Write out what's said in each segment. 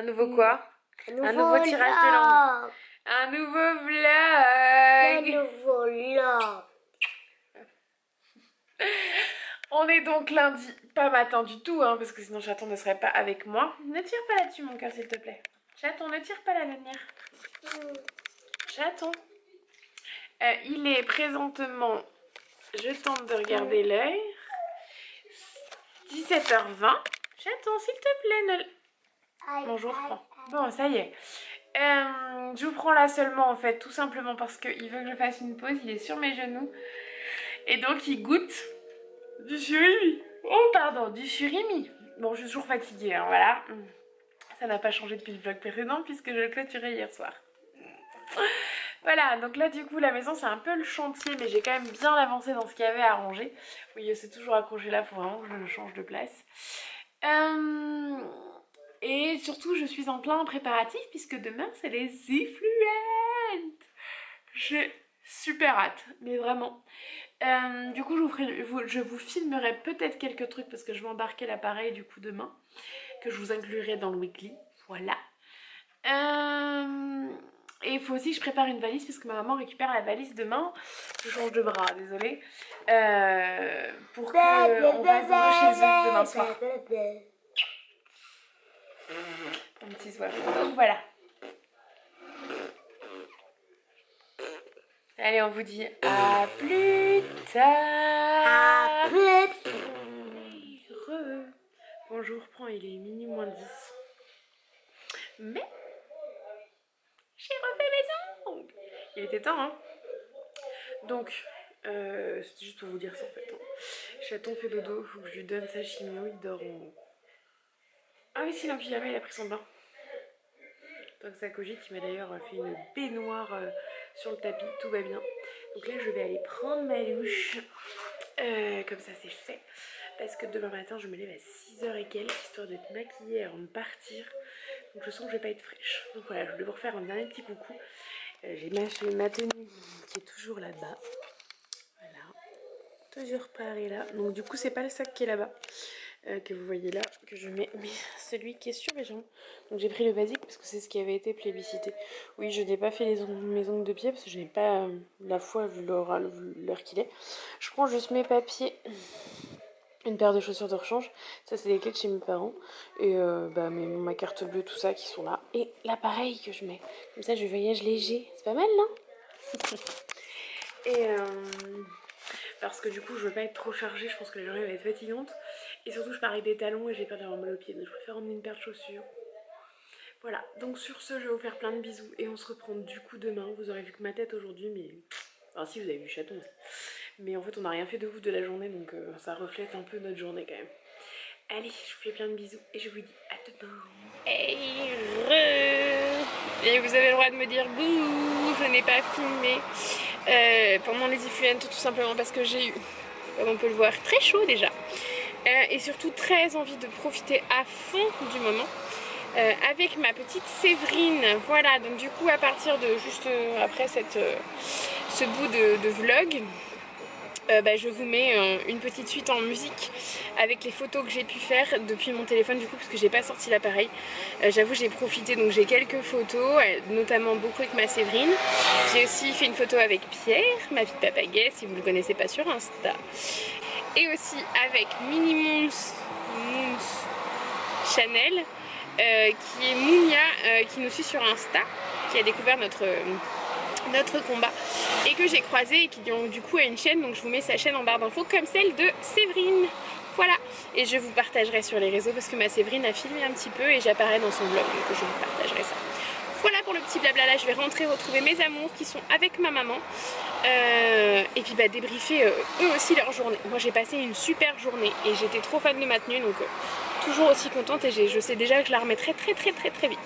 nouveau quoi? Un nouveau tirage vlog. de langue. Un nouveau Un vlog. nouveau vlog. On est donc lundi, pas matin du tout, hein, parce que sinon Chaton ne serait pas avec moi. Ne tire pas là-dessus mon cœur s'il te plaît. Chaton, ne tire pas la lumière. Chaton. Il est présentement, je tente de regarder l'heure, 17h20. Chaton, s'il te plaît, ne... Bonjour, je prends. Bon, ça y est. Je vous prends là seulement en fait, tout simplement parce qu'il veut que je fasse une pause, il est sur mes genoux. Et donc il goûte du surimi. Oh pardon, du surimi. Bon, je suis toujours fatiguée, hein, voilà. Ça n'a pas changé depuis le vlog précédent puisque je le clôturais hier soir. Voilà, donc là du coup la maison c'est un peu le chantier, mais j'ai quand même bien avancé dans ce qu'il y avait à ranger. Oui, c'est toujours accroché là, faut vraiment que je le change de place. Et surtout je suis en plein préparatif puisque demain c'est les Ifluentes. J'ai super hâte, mais vraiment. Du coup je vous filmerai peut-être quelques trucs parce que je vais embarquer l'appareil du coup demain, que je vous inclurai dans le weekly, voilà. Et il faut aussi que je prépare une valise parce que ma maman récupère la valise demain. Je change de bras, désolée. Pour qu'on fasse dodo chez eux demain soir. Un petit soir. Donc voilà. Allez, on vous dit à plus tard. À plus. Bonjour, prends, il est minuit moins 10. Mais j'ai refait mes ongles. Il était temps, hein. Donc, c'était juste pour vous dire ça en fait. Chaton fait dodo, faut que je lui donne sa chimio, il dort en haut. Ah oui, si, pyjama, il a pris son bain. Donc ça cogite, il m'a d'ailleurs fait une baignoire sur le tapis, tout va bien. Donc là, je vais aller prendre ma douche. Comme ça, c'est fait. Parce que demain matin, je me lève à 6h et quelques, histoire d'être maquillée avant de partir. Donc je sens que je vais pas être fraîche. Donc voilà, je vais devoir faire un dernier petit coucou. J'ai ma tenue qui est toujours là-bas. Voilà. Toujours pareil là. Donc du coup, c'est pas le sac qui est là-bas. Que vous voyez là, que je mets, mais celui qui est sur mes jambes. Donc j'ai pris le basique parce que c'est ce qui avait été plébiscité. Oui, je n'ai pas fait mes ongles de pied parce que je n'ai pas la foi vu l'heure qu'il est. Je prends juste mes papiers, une paire de chaussures de rechange, ça c'est les clés de chez mes parents, et ma carte bleue, tout ça qui sont là, et l'appareil que je mets. Comme ça je voyage léger, c'est pas mal non? Et parce que du coup je veux pas être trop chargée, je pense que la journée va être fatigante. Et surtout je pars avec des talons et j'ai peur d'avoir mal aux pieds, donc je préfère emmener une paire de chaussures. Voilà, donc sur ce je vais vous faire plein de bisous et on se reprend du coup demain. Vous aurez vu que ma tête aujourd'hui, mais... Enfin si, vous avez vu Chaton aussi. Mais en fait on n'a rien fait de ouf de la journée, donc ça reflète un peu notre journée quand même. Allez, je vous fais plein de bisous et je vous dis à demain. Hey, et vous avez le droit de me dire bouh, je n'ai pas filmé pendant les Ifluentes, tout simplement parce que j'ai eu, comme on peut le voir, très chaud déjà. Et surtout très envie de profiter à fond du moment avec ma petite Séverine. Voilà, donc du coup à partir de juste après ce bout de vlog, je vous mets une petite suite en musique avec les photos que j'ai pu faire depuis mon téléphone du coup parce que j'ai pas sorti l'appareil. J'avoue j'ai profité, donc j'ai quelques photos, notamment beaucoup avec ma Séverine. J'ai aussi fait une photo avec Pierre, ma vie de papagaie, si vous le connaissez pas sur Insta. Et aussi avec Mini Mons Chanel, qui est Mounia, qui nous suit sur Insta, qui a découvert notre combat et que j'ai croisé et qui donc du coup a une chaîne, donc je vous mets sa chaîne en barre d'infos comme celle de Séverine. Voilà, et je vous partagerai sur les réseaux parce que ma Séverine a filmé un petit peu et j'apparais dans son vlog, donc je vous partagerai ça. Voilà pour le petit blabla, là je vais rentrer retrouver mes amours qui sont avec ma maman et puis débriefer eux aussi leur journée. Moi j'ai passé une super journée et j'étais trop fan de ma tenue, donc toujours aussi contente, et je sais déjà que je la remettrai très vite.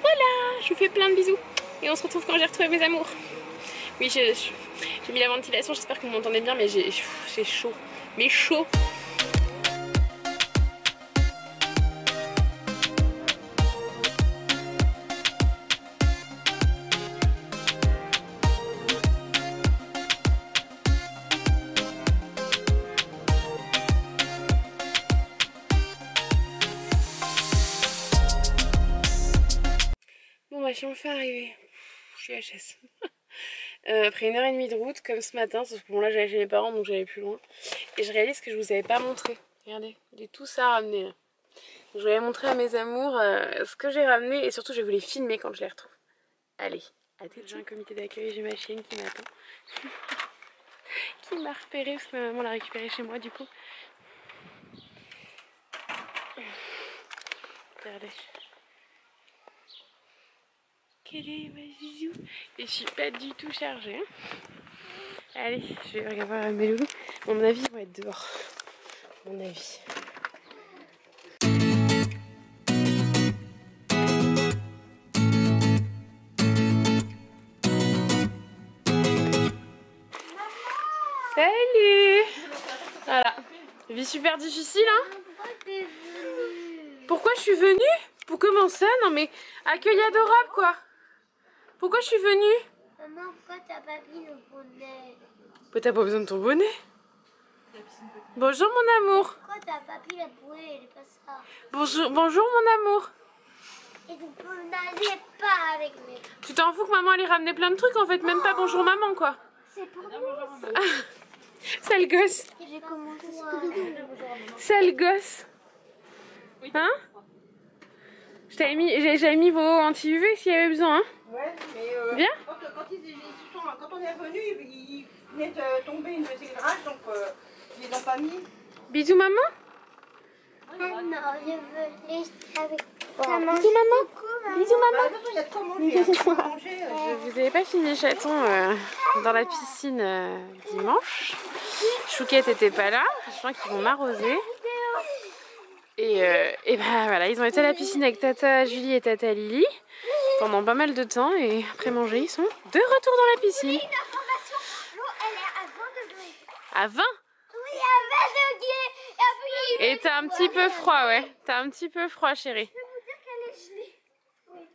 Voilà, je vous fais plein de bisous et on se retrouve quand j'ai retrouvé mes amours. Oui, j'ai mis la ventilation, j'espère que vous m'entendez bien, mais j'ai chaud, mais chaud. suis enfin arrivée. Je suis HS. Après 1h30 de route, comme ce matin, sauf que bon là j'allais chez mes parents donc j'allais plus loin. Et je réalise que je vous avais pas montré. Regardez, j'ai tout ça à ramener là. Donc, je vais montrer à mes amours ce que j'ai ramené et surtout je vais vous les filmer quand je les retrouve. Allez, à tout de suite. J'ai un comité d'accueil, j'ai ma chienne qui m'attend. Qui m'a repérée parce que ma maman l'a récupérée chez moi du coup. Regardez. Quel est ma zizou? Et je suis pas du tout chargée. Hein. Allez, je vais regarder mes loulous. À mon avis, ils vont être dehors. À mon avis. Salut! Voilà. Vie super difficile, hein? Pourquoi je suis venue? Pour comment ça? Non mais accueil adorable quoi! Pourquoi je suis venue? Maman, pourquoi t'as pas mis le bonnet? Pourquoi t'as pas besoin de ton bonnet? Bonjour mon amour! Pourquoi t'as pas pris la bouée? Elle est pas ça. Bonjour mon amour! Et donc on n'allait pas avec mes... Tu t'en fous que maman allait ramener plein de trucs en fait, même pas bonjour maman quoi! C'est pour nous. Sale gosse! J'ai commencé Sale gosse! Hein? J'avais mis vos anti-UV s'il y avait besoin, hein? Ouais, mais Bien? quand on est revenu, il venait de tomber une de ses grages, donc ils les ont pas mis. Bisous maman? Non, je veux rester avec toi. Bisous maman? Bisous maman? Bah, il y a de quoi manger. Il y a de quoi manger. Vous avez pas filmé chaton dans la piscine dimanche. Chouquette était pas là, je crois qu'ils vont m'arroser. Et bah voilà, ils ont été à la piscine avec Tata Julie et Tata Lily pendant pas mal de temps et après manger ils sont de retour dans la piscine. Une information, l'eau elle est à 20 degrés. À 20? Oui, à 20 degrés. Et t'as un petit peu froid, ouais. T'as un petit peu froid chérie. Je peux vous dire qu'elle est gelée. Oui.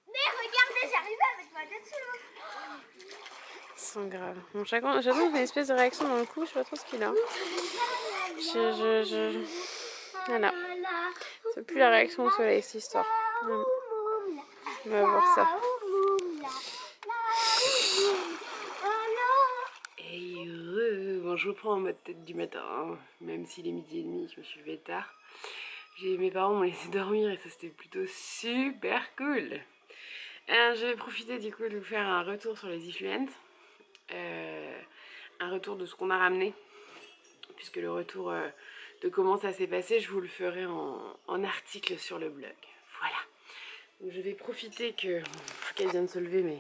Mais regardez, j'arrive avec ma tête sous l'eau. Ils sont graves. Bon, chaton fait une espèce de réaction dans le cou, je sais pas trop ce qu'il a. Voilà. C'est plus la réaction au soleil, cette histoire. On va voir ça. Et bon, je reprends en mode tête du matin, hein. Même s'il est 12h30, je me suis levée tard. Mes parents m'ont laissé dormir et ça c'était plutôt super cool. Alors, je vais profiter du coup de vous faire un retour sur les Ifluents. Un retour de ce qu'on a ramené. Puisque le retour de comment ça s'est passé, je vous le ferai en article sur le blog. Voilà. Donc, je vais profiter que... Qu'elle vient de se lever, mais...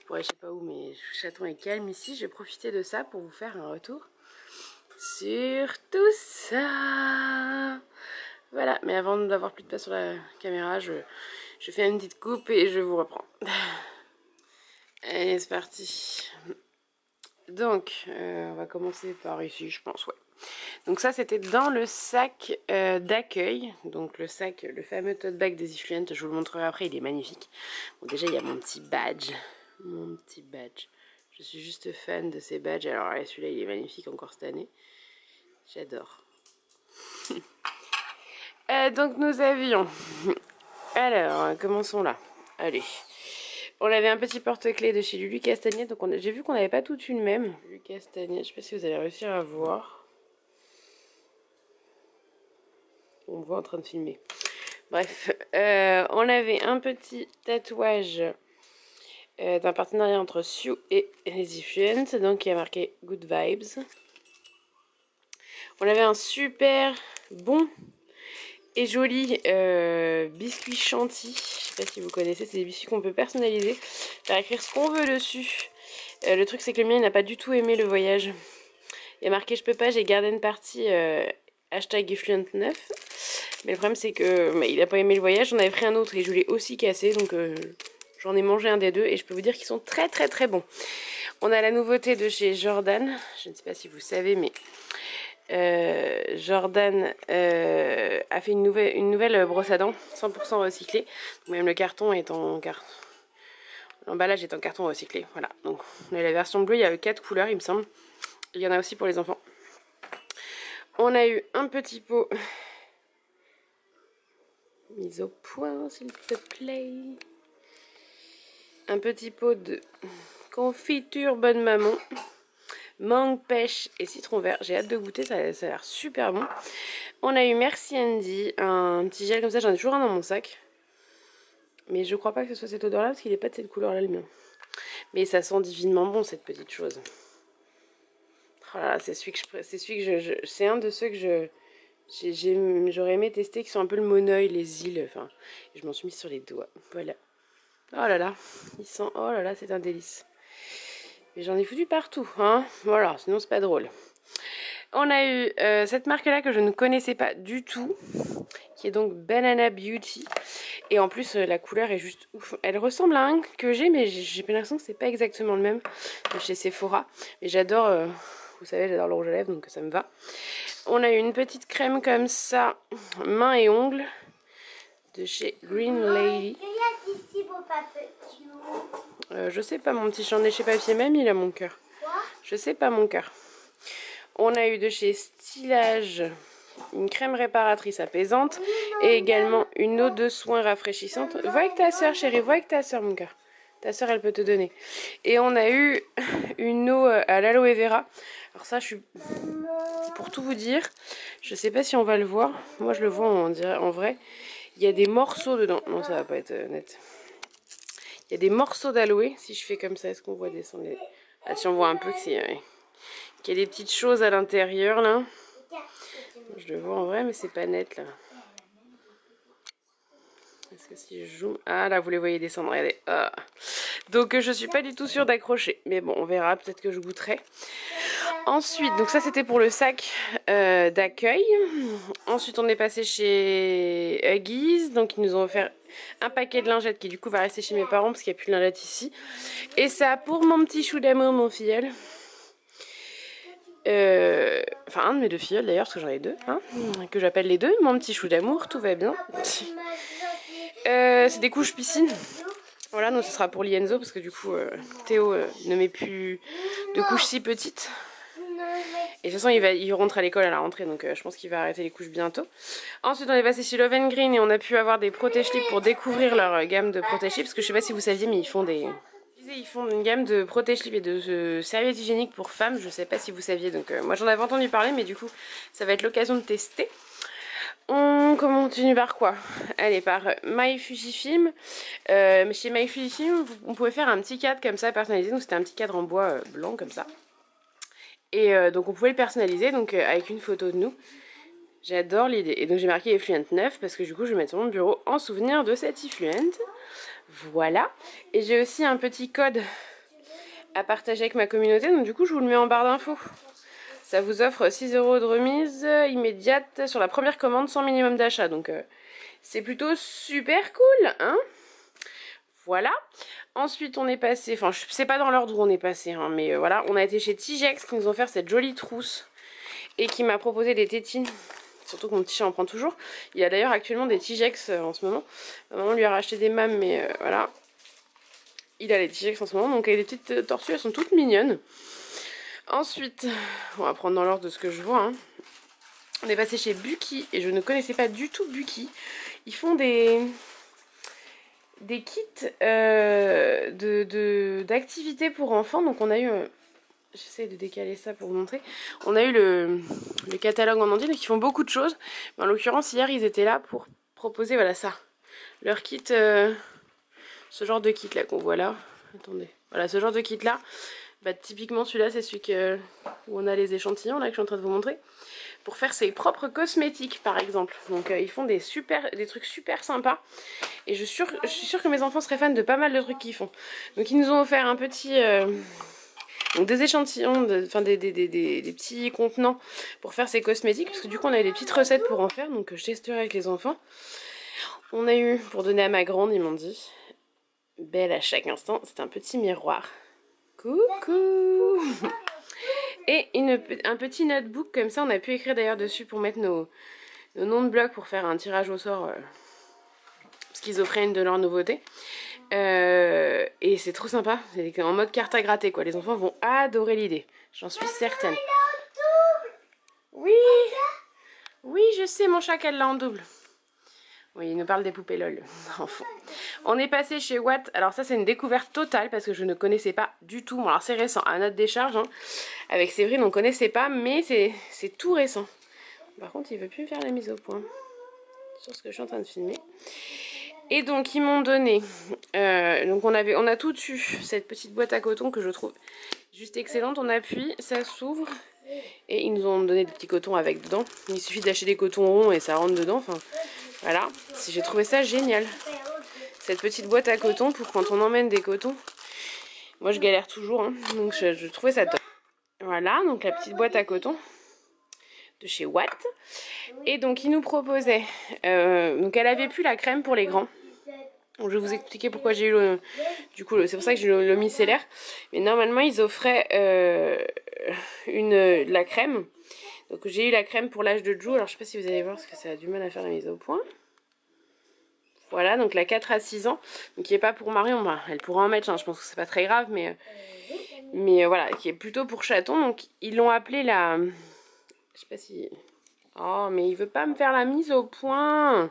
Ouais, je sais pas où, mais le chaton est calme ici. Je vais profiter de ça pour vous faire un retour sur tout ça. Voilà, mais avant d'avoir plus de place sur la caméra, je fais une petite coupe et je vous reprends. Allez, c'est parti. Donc, on va commencer par ici, je pense, ouais. Donc ça, c'était dans le sac d'accueil. Donc le sac, le fameux tote bag des Ifluents, je vous le montrerai après, il est magnifique. Bon, déjà, il y a mon petit badge. Mon petit badge. Je suis juste fan de ces badges. Alors celui-là, il est magnifique encore cette année. J'adore. Donc nous avions... Alors, commençons là. Allez. On avait un petit porte-clés de chez Lulu Castagnet. Donc j'ai vu qu'on n'avait pas toutes une même. Lulu Castagnet, je sais pas si vous allez réussir à voir. On me voit en train de filmer. Bref, on avait un petit tatouage d'un partenariat entre Sue et les Ifluents. Donc il y a marqué Good Vibes. On avait un super bon et joli biscuit chantilly. Je sais pas si vous connaissez, c'est des biscuits qu'on peut personnaliser, faire écrire ce qu'on veut dessus. Le truc c'est que le mien il n'a pas du tout aimé le voyage. Il y a marqué je peux pas, j'ai garden party hashtag Ifluent 9. Mais le problème c'est que il n'a pas aimé le voyage. J'en avais pris un autre et je l'ai aussi cassé, donc j'en ai mangé un des deux et je peux vous dire qu'ils sont très très très bons. On a la nouveauté de chez Jordan, je ne sais pas si vous savez, mais Jordan a fait une nouvelle brosse à dents 100% recyclée. Même le carton est en carton. L'emballage est en carton recyclé. Voilà. Donc on a la version bleue, il y a 4 couleurs il me semble. Il y en a aussi pour les enfants. On a eu un petit pot mis au point s'il te plaît. un petit pot de confiture bonne maman. Mangue, pêche et citron vert. J'ai hâte de goûter, ça a l'air super bon. On a eu Merci Andy, un petit gel comme ça, j'en ai toujours un dans mon sac. Mais je crois pas que ce soit cette odeur là parce qu'il n'est pas de cette couleur là le mien. Mais ça sent divinement bon cette petite chose. Oh là là, c'est un de ceux que j'aurais aimé tester qui sont un peu le Monoeil, les îles. Enfin, je m'en suis mis sur les doigts. Voilà. Oh là là, il sent. Oh là là, c'est un délice. Mais j'en ai foutu partout, hein. Voilà, sinon c'est pas drôle. On a eu cette marque-là que je ne connaissais pas du tout, qui est donc Banana Beauty. Et en plus, la couleur est juste ouf. Elle ressemble à un que j'ai, mais j'ai l'impression que c'est pas exactement le même de chez Sephora. Mais j'adore, vous savez, j'adore le rouge à lèvres, donc ça me va. On a eu une petite crème comme ça, main et ongles, de chez Green Lady. Je sais pas, mon petit champ de déchets papier, même il a mon cœur. Je sais pas, mon cœur. On a eu de chez Stylage une crème réparatrice apaisante et également une eau de soin rafraîchissante. Vois avec ta soeur, chérie, vois avec ta soeur, mon cœur. Ta soeur, elle peut te donner. Et on a eu une eau à l'aloe vera. Alors ça, pour tout vous dire, je sais pas si on va le voir. Moi, je le vois en vrai. Il y a des morceaux dedans. Non, ça va pas être net. Il y a des morceaux d'aloe. Si je fais comme ça, est-ce qu'on voit descendre les... Ah, si on voit un peu qu'il y a des petites choses à l'intérieur, là. Je le vois en vrai, mais c'est pas net, là. Est-ce que si je zoome... Ah, là, vous les voyez descendre, regardez. Ah. Donc, je suis pas du tout sûre d'accrocher. Mais bon, on verra, peut-être que je goûterai. Ensuite, donc ça, c'était pour le sac d'accueil. Ensuite, on est passé chez Huggies. Donc, ils nous ont offert un paquet de lingettes qui, du coup, va rester chez mes parents parce qu'il n'y a plus de lingettes ici. Et ça, pour mon petit chou d'amour, mon filleul. Enfin, un de mes deux filleuls d'ailleurs, parce que j'en ai deux, hein, que j'appelle les deux. Mon petit chou d'amour, tout va bien. C'est des couches piscine. Voilà, donc ce sera pour Lienzo, parce que du coup, Théo ne met plus de couches si petites. Et de toute façon, il rentre à l'école à la rentrée, donc je pense qu'il va arrêter les couches bientôt. Ensuite, on est passé chez Love & Green et on a pu avoir des protège-slips pour découvrir leur gamme de protège-slips, parce que je sais pas si vous saviez, mais ils font une gamme de protège-slips et de serviettes hygiéniques pour femmes. Je sais pas si vous saviez, donc moi j'en avais entendu parler, mais du coup, ça va être l'occasion de tester. On continue par quoi? Allez, par My Fujifilm. Chez My Fujifilm, on pouvait faire un petit cadre comme ça personnalisé. Donc c'était un petit cadre en bois blanc comme ça. Et donc on pouvait le personnaliser donc avec une photo de nous. J'adore l'idée. Et donc j'ai marqué Effluent 9 parce que du coup je vais mettre sur mon bureau en souvenir de cet Effluent. Voilà. Et j'ai aussi un petit code à partager avec ma communauté. Donc du coup je vous le mets en barre d'infos. Ça vous offre 6 € de remise immédiate sur la première commande sans minimum d'achat. Donc c'est plutôt super cool, hein. Voilà. Ensuite on est passé, enfin je sais pas dans l'ordre où on est passé, hein, mais voilà. On a été chez Tigex qui nous ont offert cette jolie trousse et qui m'a proposé des tétines. Surtout que mon petit chat en prend toujours. Il y a d'ailleurs actuellement des Tigex en ce moment. Maman lui a racheté des mâmes, mais voilà. Il a les Tigex en ce moment. Donc les petites tortues, elles sont toutes mignonnes. Ensuite, on va prendre dans l'ordre de ce que je vois. Hein. On est passé chez Buki et je ne connaissais pas du tout Buki. Ils font des kits d'activités pour enfants. Donc on a eu... J'essaie de décaler ça pour vous montrer. On a eu le catalogue en entier, donc ils font beaucoup de choses. Mais en l'occurrence, hier, ils étaient là pour proposer, voilà ça. Leur kit, ce genre de kit là qu'on voit là. Attendez. Voilà, ce genre de kit là. Bah, typiquement, celui-là, c'est celui où on a les échantillons là que je suis en train de vous montrer. Pour faire ses propres cosmétiques, par exemple. Donc, ils font des trucs super sympas. Et je suis sûre que mes enfants seraient fans de pas mal de trucs qu'ils font. Donc, ils nous ont offert un petit... Donc des échantillons, enfin des petits contenants pour faire ces cosmétiques. Parce que du coup on avait des petites recettes pour en faire. Donc je testerai avec les enfants. On a eu, pour donner à ma grande, ils m'ont dit, belle à chaque instant, c'est un petit miroir. Coucou. Et un petit notebook comme ça. On a pu écrire d'ailleurs dessus pour mettre nos noms de blog pour faire un tirage au sort. Parce qu'ils offraient une de leurs nouveautés. Et c'est trop sympa, c'est en mode carte à gratter quoi. Les enfants vont adorer l'idée, j'en suis certaine. Oui, oui je sais mon chat qu'elle l'a en double. Oui, il nous parle des poupées LOL. Enfin. On est passé chez Watt. Alors ça, c'est une découverte totale parce que je ne connaissais pas du tout. Bon, alors c'est récent, à notre décharge. Hein. Avec Séverine, on ne connaissait pas, mais c'est tout récent. Par contre, il veut plus me faire la mise au point sur ce que je suis en train de filmer. Et donc, ils m'ont donné... donc, on a tout dessus, cette petite boîte à coton que je trouve juste excellente. On appuie, ça s'ouvre. Et ils nous ont donné des petits cotons avec dedans. Il suffit d'acheter des cotons ronds et ça rentre dedans. Enfin, voilà. J'ai trouvé ça génial. Cette petite boîte à coton pour quand on emmène des cotons. Moi, je galère toujours. Hein, donc, je trouvais ça top. Voilà, donc la petite boîte à coton de chez Watt. Et donc, ils nous proposaient... donc, elle avait plus la crème pour les grands. Donc, je vais vous expliquer pourquoi j'ai eu le... Du coup, c'est pour ça que j'ai eu le micellaire. Mais normalement, ils offraient la crème. Donc, j'ai eu la crème pour l'âge de Joe. Alors, je sais pas si vous allez voir parce que ça a du mal à faire la mise au point. Voilà, donc la 4 à 6 ans. Donc, qui n'est pas pour Marion. Bah, elle pourra en mettre, hein, je pense que c'est pas très grave. Mais voilà, qui est plutôt pour chaton. Donc, ils l'ont appelée la... Je sais pas si... Oh, mais il veut pas me faire la mise au point.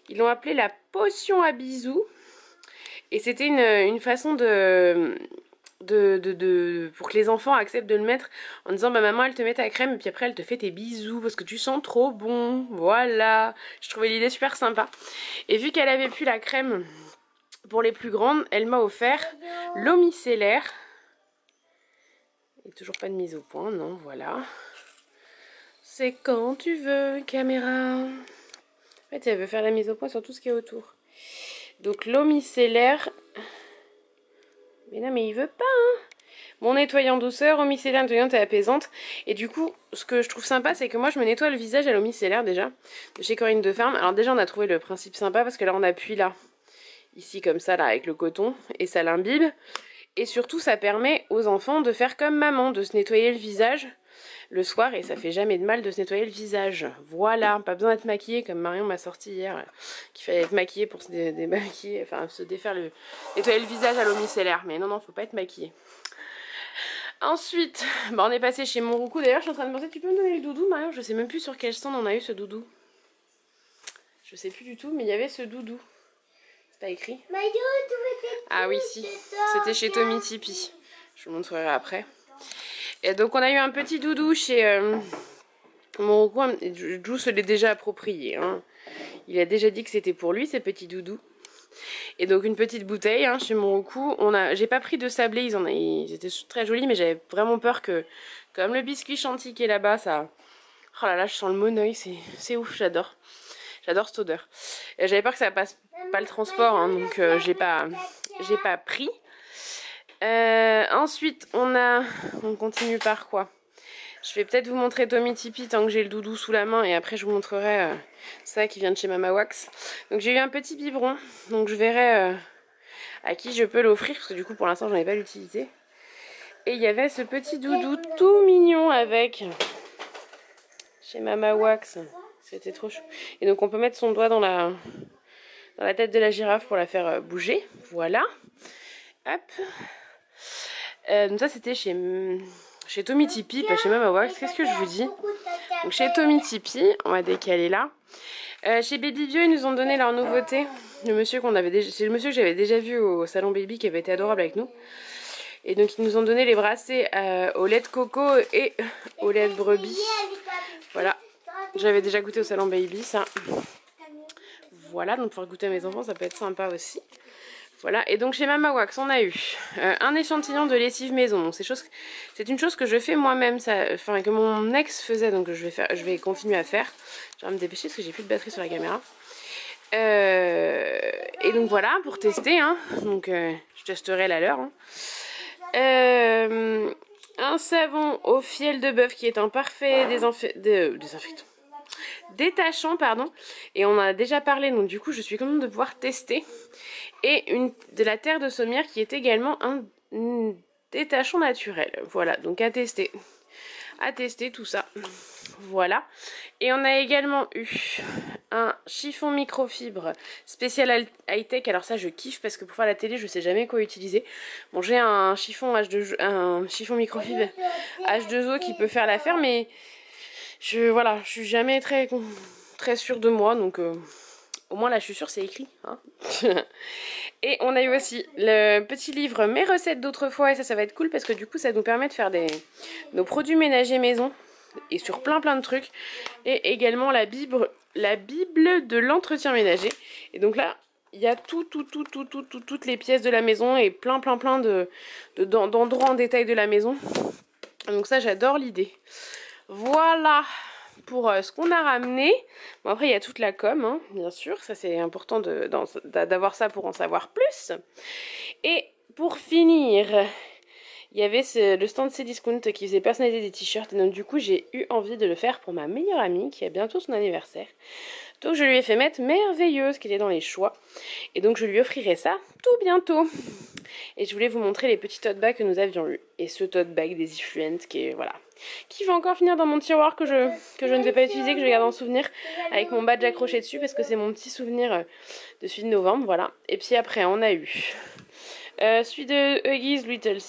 Ils l'ont appelée la potion à bisous. Et c'était une façon pour que les enfants acceptent de le mettre en disant bah maman elle te met ta crème et puis après elle te fait tes bisous parce que tu sens trop bon. Voilà. Je trouvais l'idée super sympa. Et vu qu'elle avait plus la crème pour les plus grandes, elle m'a offert l'eau micellaire. Et toujours pas de mise au point, non, voilà. C'est quand tu veux, caméra. En fait, elle veut faire la mise au point sur tout ce qui est autour. Donc, l'eau micellaire. Mais non, mais il veut pas, hein. Mon nettoyant douceur, eau micellaire nettoyante et apaisante. Et du coup, ce que je trouve sympa, c'est que moi, je me nettoie le visage à l'eau micellaire déjà. De chez Corinne de Ferme. Alors, déjà, on a trouvé le principe sympa parce que là, on appuie là. Ici, comme ça, là, avec le coton. Et ça l'imbibe. Et surtout, ça permet aux enfants de faire comme maman, de se nettoyer le visage le soir et ça fait jamais de mal de se nettoyer le visage. Voilà, pas besoin d'être maquillée comme Marion m'a sorti hier, qu'il fallait être maquillée pour se démaquiller, enfin se défaire nettoyer le visage à l'eau micellaire. Mais non, faut pas être maquillée. Ensuite, on est passé chez Monroucou. D'ailleurs, je suis en train de penser, tu peux me donner le doudou, Marion? Je sais même plus sur quel stand on a eu ce doudou. Je sais plus du tout, mais il y avait ce doudou. C'est pas écrit. Ah oui, si. C'était chez Tommy Tipeee. Je vous montrerai après. Et donc on a eu un petit doudou chez Monroucou. Jou se l'est déjà approprié. Hein. Il a déjà dit que c'était pour lui, ces petits doudous. Et donc une petite bouteille hein, chez Monroucou. J'ai pas pris de sablé, ils étaient très jolis, mais j'avais vraiment peur que, comme le biscuit chantilly qui est là-bas, ça... Oh là là, je sens le monoeil, c'est ouf, j'adore. J'adore cette odeur. J'avais peur que ça passe pas le transport, hein, donc j'ai pas pris. Ensuite, on continue par quoi? Je vais peut-être vous montrer Tommy Tipeee tant que j'ai le doudou sous la main et après je vous montrerai ça qui vient de chez Mama Wax. Donc j'ai eu un petit biberon, donc je verrai à qui je peux l'offrir parce que du coup pour l'instant j'en ai pas l'utilité. Et il y avait ce petit doudou tout mignon avec chez Mama Wax. C'était trop chou. Et donc on peut mettre son doigt dans la tête de la girafe pour la faire bouger. Voilà. Hop. Donc ça c'était chez Tommy Tipeee, pas chez Mama Wax. Qu'est-ce que je vous dis? Donc chez Tommy Tipeee, on va décaler là. Chez Baby Bio, ils nous ont donné leur nouveauté. C'est le monsieur que j'avais déjà vu au salon Baby qui avait été adorable avec nous. Et donc ils nous ont donné les bracelets au lait de coco et au lait de brebis. Voilà. J'avais déjà goûté au salon Baby ça. Voilà, donc pour goûter à mes enfants, ça peut être sympa aussi. Voilà, et donc chez Mama Wax, on a eu un échantillon de lessive maison. Donc c'est une chose que je fais moi-même, enfin que mon ex faisait, donc je vais continuer à faire. Je vais me dépêcher parce que j'ai plus de batterie sur la caméra. Et donc voilà, pour tester, hein. Donc je testerai la leur. Hein. Un savon au fiel de bœuf qui est un parfait détachant, pardon. Et on en a déjà parlé, donc du coup je suis contente de pouvoir tester. Et de la terre de sommière qui est également un détachant naturel. Voilà, donc à tester tout ça. Voilà. Et on a également eu un chiffon microfibre spécial high-tech. Alors ça je kiffe parce que pour faire la télé je sais jamais quoi utiliser. Bon, j'ai un chiffon microfibre H2O qui peut faire l'affaire, mais je suis jamais très très sûre de moi, donc au moins là je suis sûre c'est écrit. Hein. Et on a eu aussi le petit livre Mes recettes d'autrefois, et ça va être cool parce que du coup ça nous permet de faire nos produits ménagers maison et sur plein de trucs. Et également la Bible de l'entretien ménager. Et donc là il y a toutes les pièces de la maison et plein d'endroits en détail de la maison. Donc ça j'adore l'idée. Voilà pour ce qu'on a ramené. Bon, après il y a toute la com, hein, bien sûr, ça c'est important d'avoir ça pour en savoir plus. Et pour finir, il y avait le stand Cdiscount qui faisait personnaliser des t-shirts, et donc du coup j'ai eu envie de le faire pour ma meilleure amie qui a bientôt son anniversaire. Donc je lui ai fait mettre Merveilleuse qui était dans les choix, et donc je lui offrirai ça tout bientôt. Et je voulais vous montrer les petits tote bags que nous avions eu, et ce tote bag des Ifluent qui est voilà, qui va encore finir dans mon tiroir que je ne vais pas utiliser, que je garde en souvenir avec mon badge accroché dessus parce que c'est mon petit souvenir de celui de novembre, voilà. Et puis après on a eu celui de Huggies Little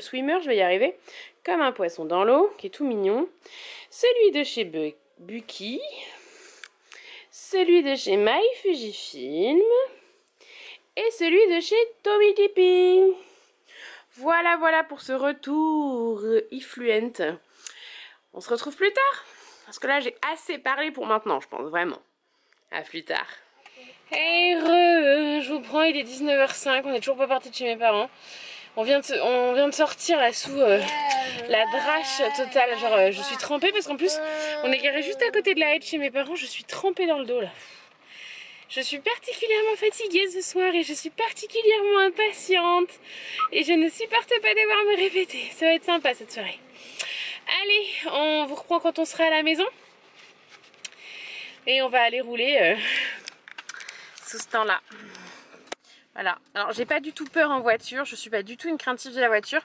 Swimmer, je vais y arriver, comme un poisson dans l'eau, qui est tout mignon. Celui de chez Bucky, celui de chez My Fujifilm et celui de chez Tommy Tipping. Voilà pour ce retour Ifluent. On se retrouve plus tard, parce que là j'ai assez parlé pour maintenant, je pense vraiment. À plus tard. Hey je vous prends, il est 19h05, on est toujours pas parti de chez mes parents. On vient de sortir là sous la drache totale, genre je suis trempée parce qu'en plus on est garé juste à côté de la haie de chez mes parents, je suis trempée dans le dos là. Je suis particulièrement fatiguée ce soir et je suis particulièrement impatiente. Et je ne supporte pas devoir me répéter. Ça va être sympa cette soirée. Allez, on vous reprend quand on sera à la maison. Et on va aller rouler sous ce temps-là. Voilà. Alors j'ai pas du tout peur en voiture. Je suis pas du tout une craintive de la voiture.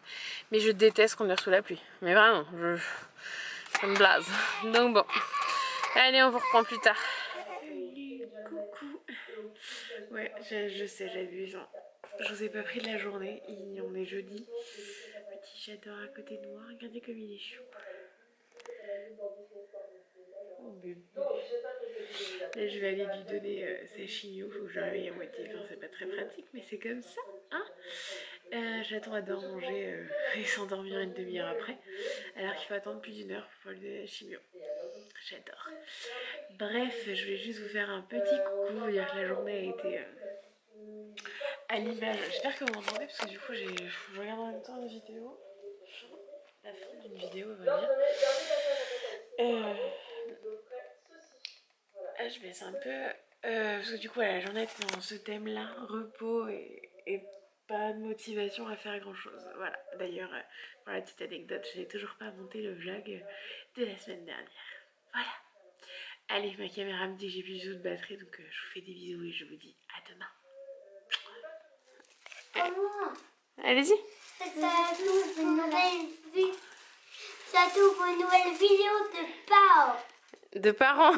Mais je déteste conduire sous la pluie. Mais vraiment, ça me blase. Donc bon. Allez, on vous reprend plus tard. Ouais, je sais, j'abuse. Je vous ai pas pris de la journée. On est jeudi. Petit j'adore à côté de moi. Regardez comme il est chou. Oh bébé. Là, je vais aller lui donner ses chignots. Faut que je réveille à moitié. Enfin, c'est pas très pratique, mais c'est comme ça. Hein, j'attends à d'en manger et s'endormir une demi-heure après. Alors qu'il faut attendre plus d'1 heure pour lui donner la chimio. J'adore. Bref, je voulais juste vous faire un petit coucou. Vous dire que la journée a été à l'image. J'espère que vous m'entendez parce que du coup, je regarde en même temps une vidéo. La fin d'une vidéo, on va dire. Je baisse un peu. Parce que du coup, voilà, la journée était dans ce thème-là. Repos et pas de motivation à faire grand-chose. Voilà. D'ailleurs, pour la petite anecdote, je n'ai toujours pas monté le vlog de la semaine dernière. Voilà. Allez, ma caméra me dit que j'ai plus du tout de batterie, donc je vous fais des bisous et je vous dis à demain. Allez-y. Ça t'ouvre une nouvelle vidéo de parents. De parents.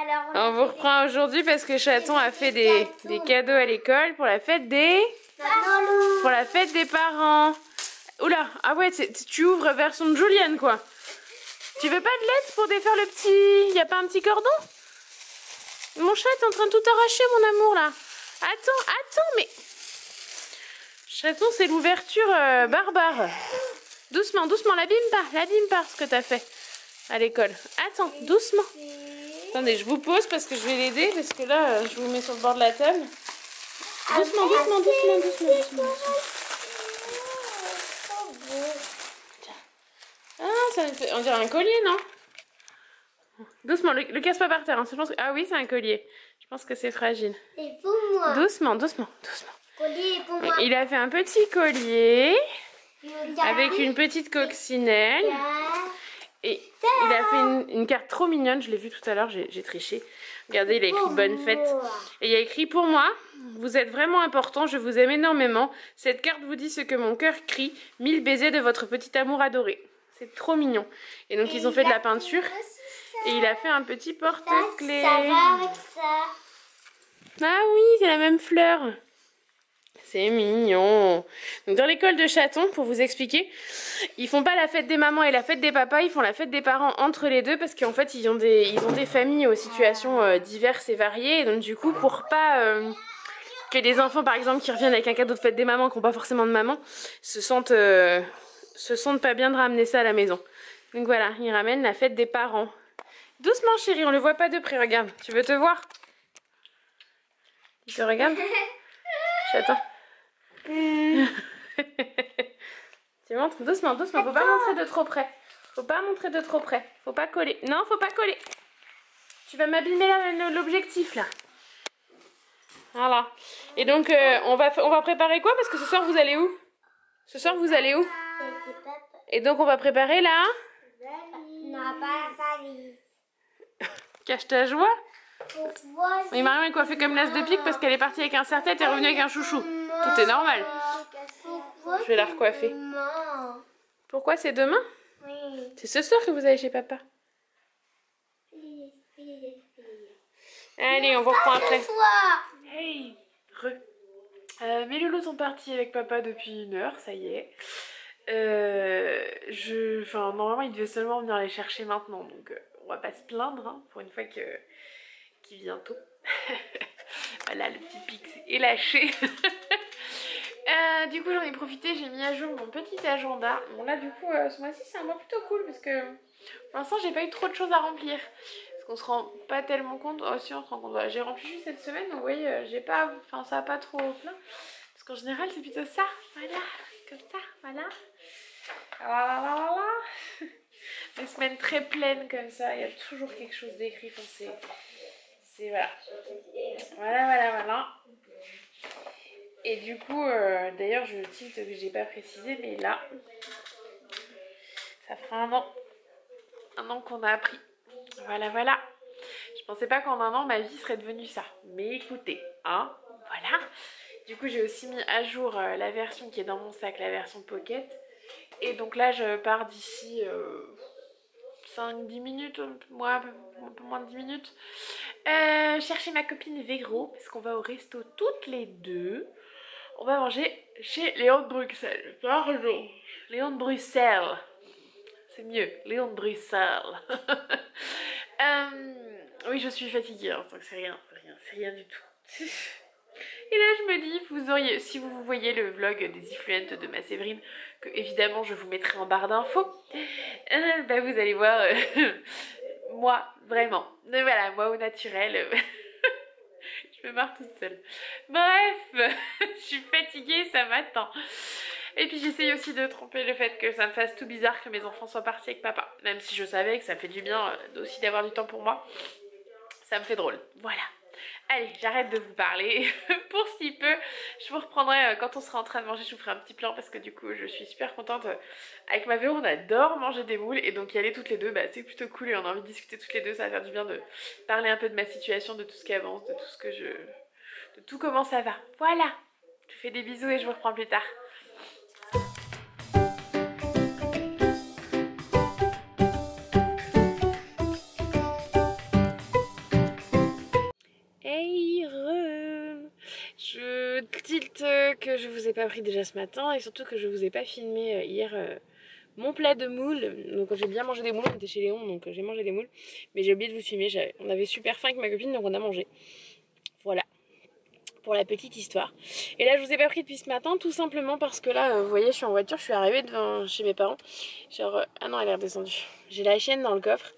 Alors, on vous reprend aujourd'hui parce que Chaton a fait des cadeaux à l'école pour la fête des... Pour la fête des parents. Oula, ah ouais, tu ouvres version Julienne quoi. Tu veux pas de l'aide pour défaire le petit... Y a pas un petit cordon? Mon chat est en train de tout arracher, mon amour, là. Attends, mais... Chaton, c'est l'ouverture barbare. Doucement, l'abîme pas ce que t'as fait à l'école. Attends, doucement. Attendez, je vous pose parce que je vais l'aider, parce que là, je vous mets sur le bord de la table. Doucement. Ah, ça me fait... On dirait un collier, non? Doucement, le casse pas par terre. Hein. Je pense que... Ah oui, c'est un collier. Je pense que c'est fragile. Et pour moi. Doucement. Collier pour moi. Il a fait un petit collier avec une petite coccinelle. Et il a fait une carte trop mignonne. Je l'ai vue tout à l'heure, j'ai triché. Regardez, il a écrit bonne fête. Et il y a écrit pour moi, vous êtes vraiment important, je vous aime énormément. Cette carte vous dit ce que mon cœur crie. 1000 baisers de votre petit amour adoré. C'est trop mignon. Et donc ils ont fait de la peinture. Et il a fait un petit porte-clés. Ça va avec ça. Ah oui, c'est la même fleur. C'est mignon. Donc dans l'école de Chaton, pour vous expliquer, ils font pas la fête des mamans et la fête des papas, ils font la fête des parents entre les deux parce qu'en fait ils ont des familles aux situations diverses et variées. Et donc du coup, pour pas que les enfants par exemple qui reviennent avec un cadeau de fête des mamans qui n'ont pas forcément de maman se sentent pas bien de ramener ça à la maison. Donc voilà, ils ramènent la fête des parents. Doucement chérie, on le voit pas de près, regarde. Tu veux te voir? Tu te regardes? J'attends. Tu montres doucement, doucement, faut pas montrer de trop près. Faut pas montrer de trop près. Faut pas coller. Non, faut pas coller. Tu vas m'abîmer l'objectif là. Voilà. Et donc on va préparer quoi? Parce que ce soir vous allez où? Ce soir vous allez où? Et donc on va préparer là. Non, pas la valise. Cache ta joie. Oui, Marion est coiffée comme l'as de pique parce qu'elle est partie avec un serre-tête et est revenue avec un chouchou. Tout est normal. Je vais la recoiffer. Pourquoi c'est demain? Oui. C'est ce soir que vous allez chez papa. Allez, on vous reprend après. Hey, mes loulous sont partis avec papa depuis 1 heure, ça y est. Normalement, il devait seulement venir les chercher maintenant, donc on va pas se plaindre hein, pour une fois qu'il vient tôt. Voilà, le petit pix est lâché. Du coup, j'en ai profité, j'ai mis à jour mon petit agenda. Bon, là, du coup, ce mois-ci, c'est un mois plutôt cool parce que pour l'instant, j'ai pas eu trop de choses à remplir. Parce qu'on se rend pas tellement compte. Oh, si, on se rend compte. J'ai rempli juste cette semaine, donc vous voyez, j'ai pas. Enfin, ça a pas trop plein. Parce qu'en général, c'est plutôt ça. Voilà, comme ça, voilà. Voilà. Des semaines très pleines comme ça, il y a toujours quelque chose d'écrit. Enfin, c'est voilà. Voilà. Et du coup, d'ailleurs, je tilte que j'ai pas précisé, mais là, ça fera 1 an. 1 an qu'on a appris. Voilà. Je pensais pas qu'en 1 an, ma vie serait devenue ça. Mais écoutez, hein, voilà. Du coup, j'ai aussi mis à jour la version qui est dans mon sac, la version Pocket. Et donc là, je pars d'ici 5-10 minutes, un peu moins de 10 minutes. Chercher ma copine Véro, parce qu'on va au resto toutes les deux. On va manger chez Léon de Bruxelles. Pardon. Léon de Bruxelles. C'est mieux. Léon de Bruxelles. Oui, je suis fatiguée, hein, donc c'est rien du tout. Et là, je me dis, si vous voyez le vlog des Ifluentes de ma Séverine, que évidemment je vous mettrai en barre d'infos, bah vous allez voir moi, vraiment. Mais voilà, moi au naturel. Je me marre toute seule. Bref, je suis fatiguée, ça m'attend. Et puis j'essaye aussi de tromper le fait que ça me fasse tout bizarre que mes enfants soient partis avec papa. Même si je savais que ça me fait du bien aussi d'avoir du temps pour moi. Ça me fait drôle. Voilà. Allez, j'arrête de vous parler. Pour si peu, je vous reprendrai quand on sera en train de manger. Je vous ferai un petit plan parce que du coup, je suis super contente. Avec ma Véro, on adore manger des moules. Et donc y aller toutes les deux, bah, c'est plutôt cool. Et on a envie de discuter toutes les deux. Ça va faire du bien de parler un peu de ma situation, de tout ce qui avance, de tout ce que de tout comment ça va. Voilà. Je vous fais des bisous et je vous reprends plus tard. Hey, je tilte que je vous ai pas pris déjà ce matin et surtout que je vous ai pas filmé hier mon plat de moules. Donc j'ai bien mangé des moules, on était chez Léon donc j'ai mangé des moules. Mais j'ai oublié de vous filmer, on avait super faim avec ma copine donc on a mangé. Voilà, pour la petite histoire. Et là je vous ai pas pris depuis ce matin tout simplement parce que là, vous voyez, je suis en voiture, je suis arrivée devant chez mes parents. Genre, ah non elle est redescendue. J'ai la chienne dans le coffre.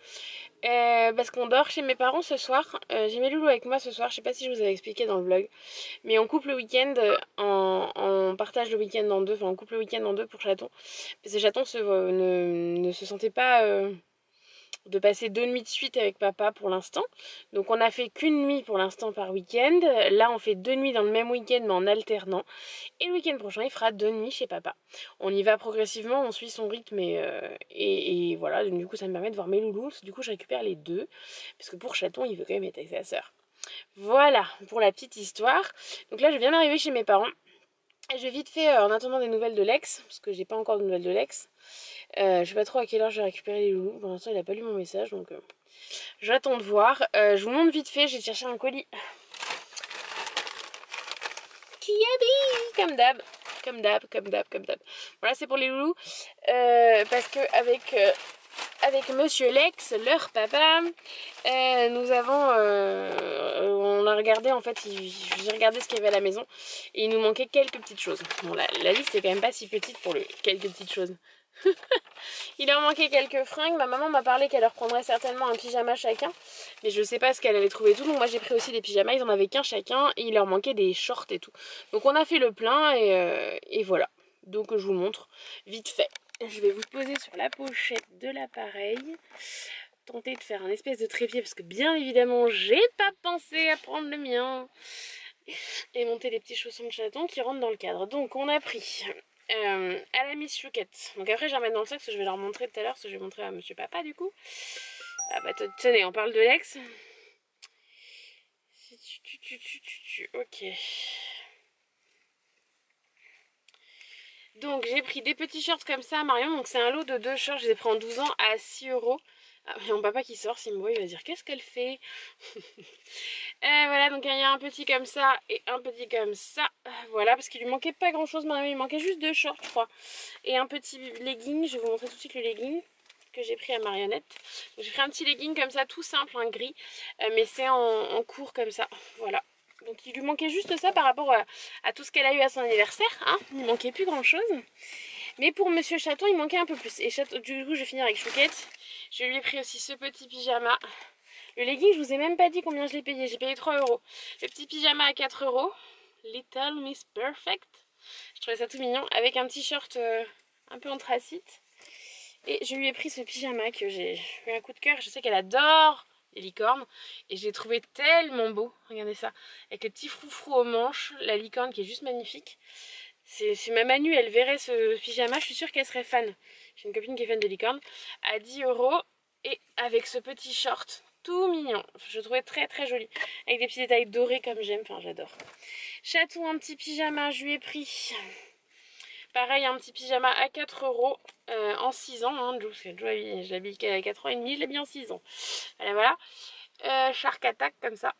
Parce qu'on dort chez mes parents ce soir. J'ai mes loulous avec moi ce soir, je sais pas si je vous avais expliqué dans le vlog. Mais on coupe le week-end, on partage le week-end en deux, enfin on coupe le week-end en deux pour Chaton. Parce que Chaton ne se sentait pas de passer 2 nuits de suite avec papa pour l'instant. Donc on a fait qu'une nuit pour l'instant par week-end. Là on fait 2 nuits dans le même week-end mais en alternant. Et le week-end prochain il fera 2 nuits chez papa. On y va progressivement, on suit son rythme et voilà. Donc, du coup ça me permet de voir mes loulous. Du coup je récupère les deux. Parce que pour Chaton il veut quand même être avec sa soeur. Voilà pour la petite histoire. Donc là je viens d'arriver chez mes parents. Et je vais vite fait en attendant des nouvelles de Lex. Parce que j'ai pas encore de nouvelles de Lex. Je sais pas trop à quelle heure je vais récupérer les loulous. Pour l'instant il a pas lu mon message donc j'attends de voir. Je vous montre vite fait, j'ai cherché un colis petit habit, comme d'hab. Comme d'hab, comme d'hab, comme d'hab. Voilà, c'est pour les loulous. Parce que avec Monsieur Lex, leur papa, nous avons... on a regardé, en fait, j'ai regardé ce qu'il y avait à la maison. Et il nous manquait quelques petites choses. Bon, la liste est quand même pas si petite pour quelques petites choses. Il leur manquait quelques fringues. Ma maman m'a parlé qu'elle leur prendrait certainement un pyjama chacun. Mais je sais pas ce qu'elle allait trouver tout. Donc moi j'ai pris aussi des pyjamas. Ils en avaient qu'un chacun. Et il leur manquait des shorts et tout. Donc on a fait le plein et voilà. Donc je vous montre vite fait. Je vais vous poser sur la pochette de l'appareil. Tenter de faire un espèce de trépied. Parce que bien évidemment j'ai pas pensé à prendre le mien. Et monter les petits chaussons de chaton qui rentrent dans le cadre. Donc on a pris... à la Miss Chouquette. Donc après je vais remettre dans le sac parce que je vais leur montrer tout à l'heure, parce que je vais montrer à Monsieur Papa du coup. Ah bah tenez, on parle de Lex. Ok. Donc j'ai pris des petits shorts comme ça à Marion. Donc c'est un lot de 2 shorts, je les ai pris en 12 ans à 6 €. Ah, mais mon papa qui sort, s'il me voit, il va dire qu'est-ce qu'elle fait. Voilà, donc il y a un petit comme ça et un petit comme ça. Voilà, parce qu'il lui manquait pas grand chose, Marion, il manquait juste 2 shorts, je crois. Et un petit legging, je vais vous montrer tout de suite le legging que j'ai pris à Marionnette. J'ai pris un petit legging comme ça, tout simple, un gris, mais c'est en court comme ça, voilà. Donc il lui manquait juste ça par rapport à tout ce qu'elle a eu à son anniversaire, hein. Il ne manquait plus grand chose. Mais pour Monsieur Chaton, il manquait un peu plus. Et du coup, je vais finir avec Chouquette. Je lui ai pris aussi ce petit pyjama. Le legging, je vous ai même pas dit combien je l'ai payé. J'ai payé 3 €. Le petit pyjama à 4 €. Little Miss Perfect. Je trouvais ça tout mignon. Avec un t-shirt un peu anthracite. Et je lui ai pris ce pyjama que j'ai eu un coup de cœur. Je sais qu'elle adore les licornes. Et je l'ai trouvé tellement beau. Regardez ça. Avec le petit froufrou aux manches. La licorne qui est juste magnifique. Si ma Manu elle verrait ce pyjama, je suis sûre qu'elle serait fan. J'ai une copine qui est fan de licorne. À 10 € et avec ce petit short tout mignon. Je le trouvais très très joli. Avec des petits détails dorés comme j'aime. Enfin j'adore. Chaton, un petit pyjama, je lui ai pris. Pareil, un petit pyjama à 4 € en 6 ans. Hein, parce que je l'habille à 4 ans et demi, je l'habille en 6 ans. Voilà. Shark Attack comme ça.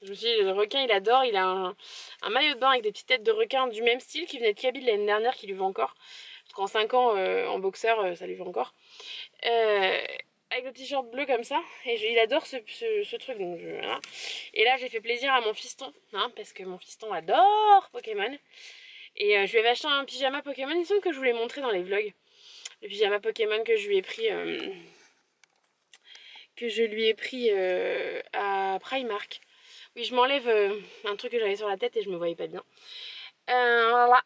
Je me suis dit, le requin il adore, il a un maillot de bain avec des petites têtes de requin du même style qui venait de Kabylie l'année dernière, qui lui va encore. Parce qu'en 5 ans en boxeur ça lui va encore. Avec le t-shirt bleu comme ça, et il adore ce truc. Donc voilà. Et là j'ai fait plaisir à mon fiston, hein, parce que mon fiston adore Pokémon. Et je lui avais acheté un pyjama Pokémon, il semble que je vous l'ai montré dans les vlogs. Le pyjama Pokémon que je lui ai pris, à Primark. Oui, je m'enlève un truc que j'avais sur la tête et je me voyais pas bien. Voilà.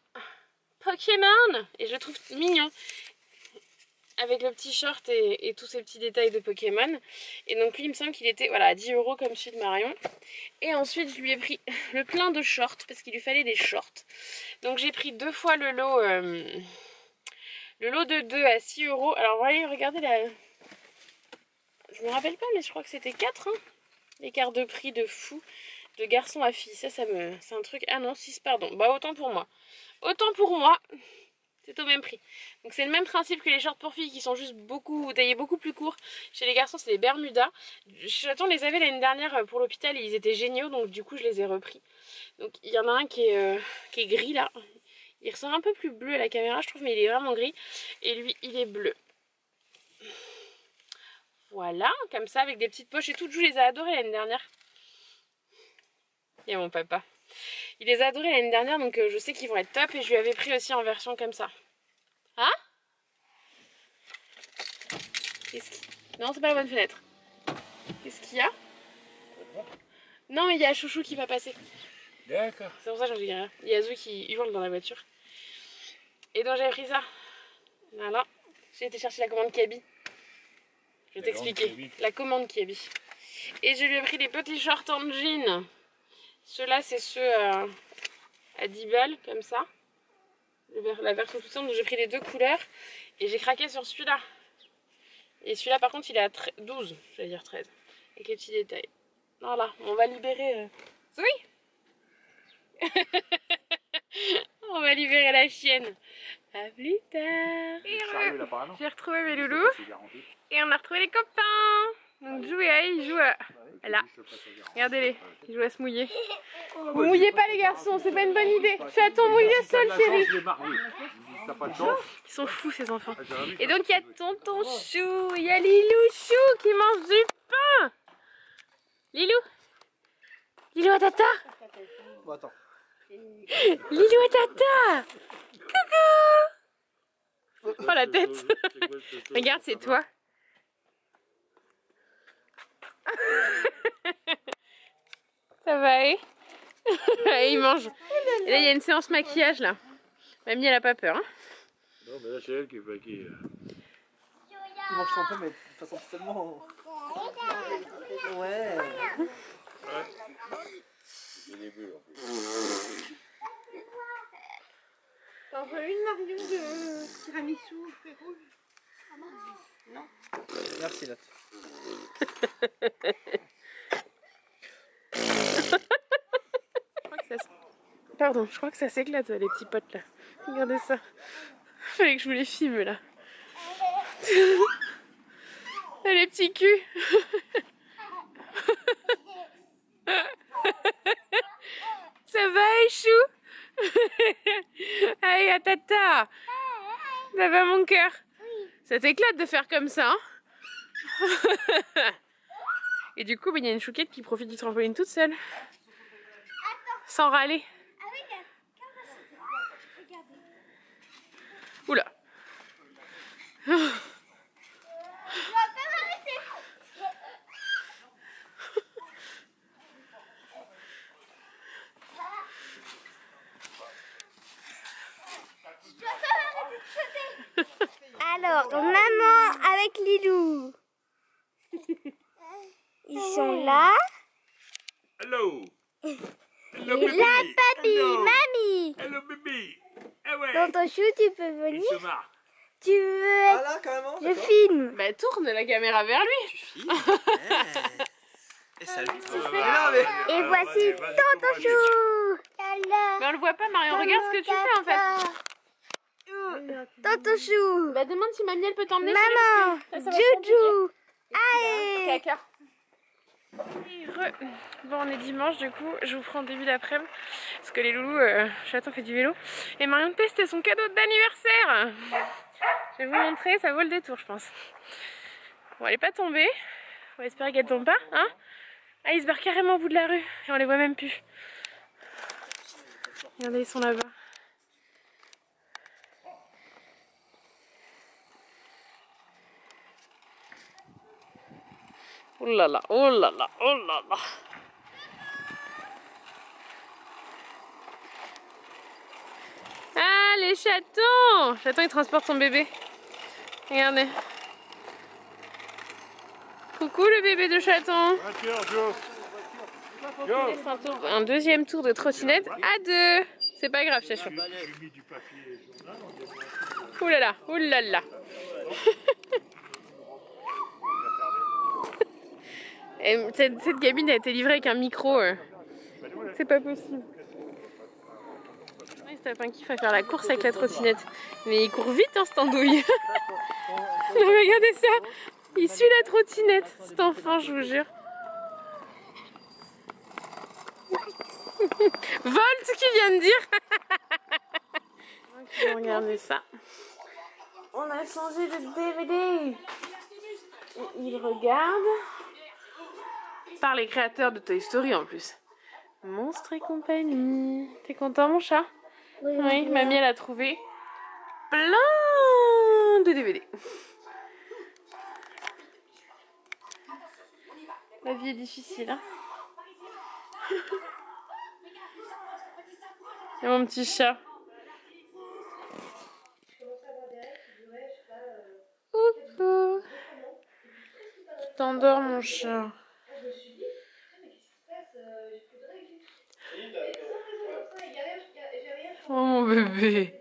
Pokémon. Et je le trouve mignon. Avec le petit short et tous ces petits détails de Pokémon. Et donc lui, il me semble qu'il était voilà, à 10 € comme celui de Marion. Et ensuite, je lui ai pris le plein de shorts parce qu'il lui fallait des shorts. Donc j'ai pris 2 fois le lot de 2 à 6 €. Alors voyez, regardez la... Je me rappelle pas, mais je crois que c'était 4. Hein. L'écart de prix de fou. De garçon à fille, c'est un truc... Ah non, 6 pardon, bah autant pour moi. Autant pour moi, c'est au même prix. Donc c'est le même principe que les shorts pour filles qui sont juste taillés beaucoup plus courts. Chez les garçons c'est les Bermudas. J'attends les avait l'année dernière pour l'hôpital et ils étaient géniaux, donc du coup je les ai repris. Donc il y en a un qui est gris là. Il ressort un peu plus bleu à la caméra je trouve, mais il est vraiment gris. Et lui il est bleu. Voilà, comme ça avec des petites poches et tout. Je les ai adorés l'année dernière. Et mon papa. Il les a adorés l'année dernière, donc je sais qu'ils vont être top. Et je lui avais pris aussi en version comme ça. Hein? Non, c'est pas la bonne fenêtre. Qu'est-ce qu'il y a? Non, mais il y a Chouchou qui va passer. D'accord. C'est pour ça que j'en dis rien. Il y a Zou qui hurle dans la voiture. Et donc j'avais pris ça. Voilà. J'ai été chercher la commande Kaby. Je vais t'expliquer. La commande Kaby. Et je lui ai pris des petits shorts en jean. Ceux-là, c'est ceux à 10 balles, comme ça. La version toute simple, donc j'ai pris les 2 couleurs. Et j'ai craqué sur celui-là. Et celui-là, par contre, il est à 12, j'allais dire 13. Avec les petits détails. Voilà, on va libérer... Oui. On va libérer la chienne. À plus tard. J'ai retrouvé mes loulous. Et on a retrouvé les copains. Donc Jou et Aïe, ils jouent là. Regardez-les, ils jouent à se mouiller. Vous mouillez pas les garçons, c'est pas une bonne idée. Chaton, mouille le sol, chérie. Ils sont fous ces enfants. Et donc il y a tonton Chou, il y a Lilou Chou qui mange du pain. Lilou, Lilou à tata. Bon, attends. Lilou à tata. Coucou. Oh la tête. Regarde, c'est toi. Ça va, eh? Il mange. Et là, il y a une séance maquillage là. Mamie, elle a pas peur. Hein? Non, mais là, c'est elle qui fait qui. Il mange son pain, mais de façon tellement. Ouais. C'est des bulles en plus. T'en veux une Marion de tiramisu au fruits rouges? Non. Merci, Lot. Pardon, je crois que ça s'éclate les petits potes là. Regardez ça. Fallait que je vous les filme là. Les petits culs. Ça va, Échou? Allez, à tata. Ça va mon cœur? Ça t'éclate de faire comme ça, hein? Et du coup, il y a une chouquette qui profite du trampoline toute seule. Sans râler. Oula. Alors, maman avec Lilou. Ils sont là. Hello. Hello, Et baby. là, papi, Hello. mamie. Hello, baby. Eh ouais. Tonton Chou, tu peux Il venir? se marre. Tu veux Ah être... là, carrément? Je filme. Bah tourne la caméra vers lui. Tu filmes? Et salut. Et voici Tonton Chou. Mais on le voit pas, Marion. Regarde ce que tu fais en fait. Tonton Chou. Bah demande si mamie elle peut t'emmener. Maman. Ça va Joujou. Allez. Caca. Bon, on est dimanche, du coup, je vous prends en début d'après-midi parce que les loulous, Chaton fait du vélo et Marion teste son cadeau d'anniversaire. Je vais vous montrer, ça vaut le détour, je pense. Bon, elle est pas tombée, on va espérer qu'elle tombe pas, hein. Ah, ils se barrent carrément au bout de la rue et on les voit même plus. Regardez, ils sont là-bas. Oh là là, oh là là, oh là là. Ah, les chatons! Chaton, il transporte son bébé. Regardez. Coucou le bébé de chaton. Un deuxième tour de trottinette à deux. C'est pas grave, chachon. Ouh là là, ouh là là. Et cette gamine a été livrée avec un micro. C'est pas possible. Il se tape un kiff à faire la course avec la trottinette. Mais il court vite, hein, cette andouille. Regardez ça. Il suit la trottinette, cet enfant, je vous jure. Volt qui vient de dire. Regardez ça. On a changé de DVD. Et il regarde. Par les créateurs de Toy Story en plus. Monstres et compagnie. T'es content mon chat? Oui, mamie elle a trouvé plein de DVD. La vie est difficile, hein. Et mon petit chat. Coucou. Tu t'endors mon chat. Oh mon bébé.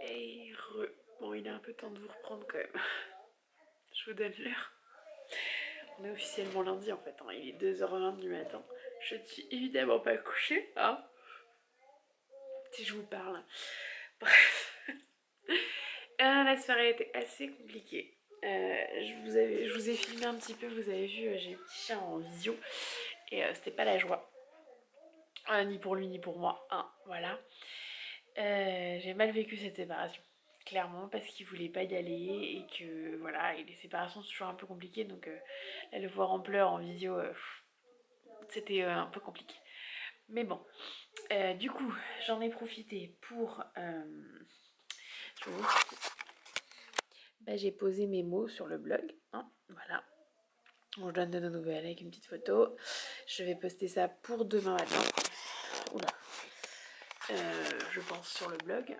Et bon, il est un peu temps de vous reprendre quand même. Je vous donne l'heure. On est officiellement lundi en fait, hein. Il est 2h20 du matin. Je ne suis évidemment pas couchée, hein, si je vous parle. Bref. La soirée était assez compliquée. Je vous ai filmé un petit peu, vous avez vu, j'ai le petit chien en visio. Et c'était pas la joie. Ni pour lui, ni pour moi. Hein, voilà. J'ai mal vécu cette séparation. Clairement, parce qu'il voulait pas y aller. Et que, voilà, et les séparations, c'est toujours un peu compliqué. Donc, le voir en pleurs en visio, c'était un peu compliqué. Mais bon. Du coup, j'en ai profité pour... je vous montre. Bah, j'ai posé mes mots sur le blog. Hein, voilà. On donne de nos nouvelles avec une petite photo. Je vais poster ça pour demain matin. Oula. Je pense sur le blog.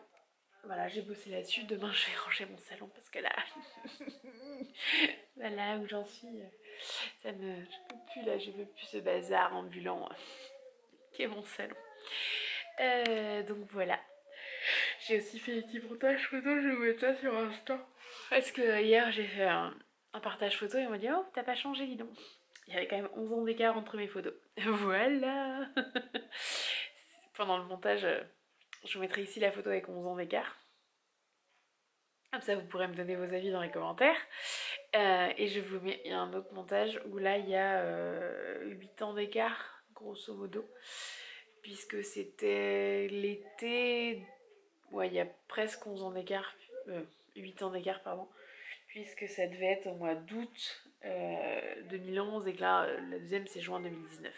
Voilà, j'ai bossé là-dessus. Demain, je vais ranger mon salon parce que là, là où j'en suis, ça me, je peux plus là, je veux plus ce bazar ambulant qui est mon salon. Donc voilà. J'ai aussi fait des petits montages photos. Je vais mettre ça sur Insta. Parce que hier, j'ai fait un partage photo et on m'a dit oh, t'as pas changé, dis donc. Il y avait quand même 11 ans d'écart entre mes photos. Voilà. Pendant le montage, je vous mettrai ici la photo avec 11 ans d'écart. Comme ça, vous pourrez me donner vos avis dans les commentaires. Et je vous mets un autre montage où là, il y a 8 ans d'écart, grosso modo. Puisque c'était l'été... Ouais, il y a presque 11 ans d'écart. 8 ans d'écart, pardon. Puisque ça devait être au mois d'août 2011 et que là, la deuxième, c'est juin 2019.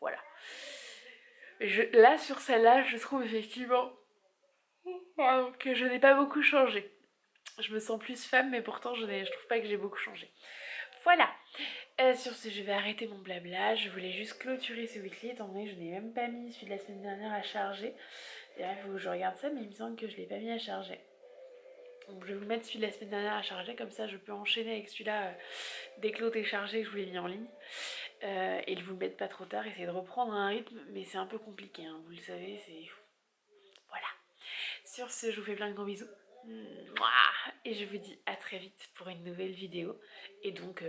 Voilà. Là, sur celle-là, je trouve effectivement que je n'ai pas beaucoup changé. Je me sens plus femme, mais pourtant, je trouve pas que j'ai beaucoup changé. Voilà. Sur ce, je vais arrêter mon blabla. Je voulais juste clôturer ce weekly, étant donné que je n'ai même pas mis celui de la semaine dernière à charger. Et là, il faut que je regarde ça, mais il me semble que je ne l'ai pas mis à charger. Donc, je vais vous mettre celui de la semaine dernière à charger, comme ça, je peux enchaîner avec celui-là dès que l'autre est chargé, que je vous l'ai mis en ligne. Et le vous le mettre pas trop tard, essayer de reprendre un rythme, mais c'est un peu compliqué, hein, vous le savez, c'est... Voilà. Sur ce, je vous fais plein de gros bisous. Et je vous dis à très vite pour une nouvelle vidéo. Et donc,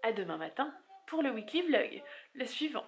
à demain matin pour le weekly vlog, le suivant.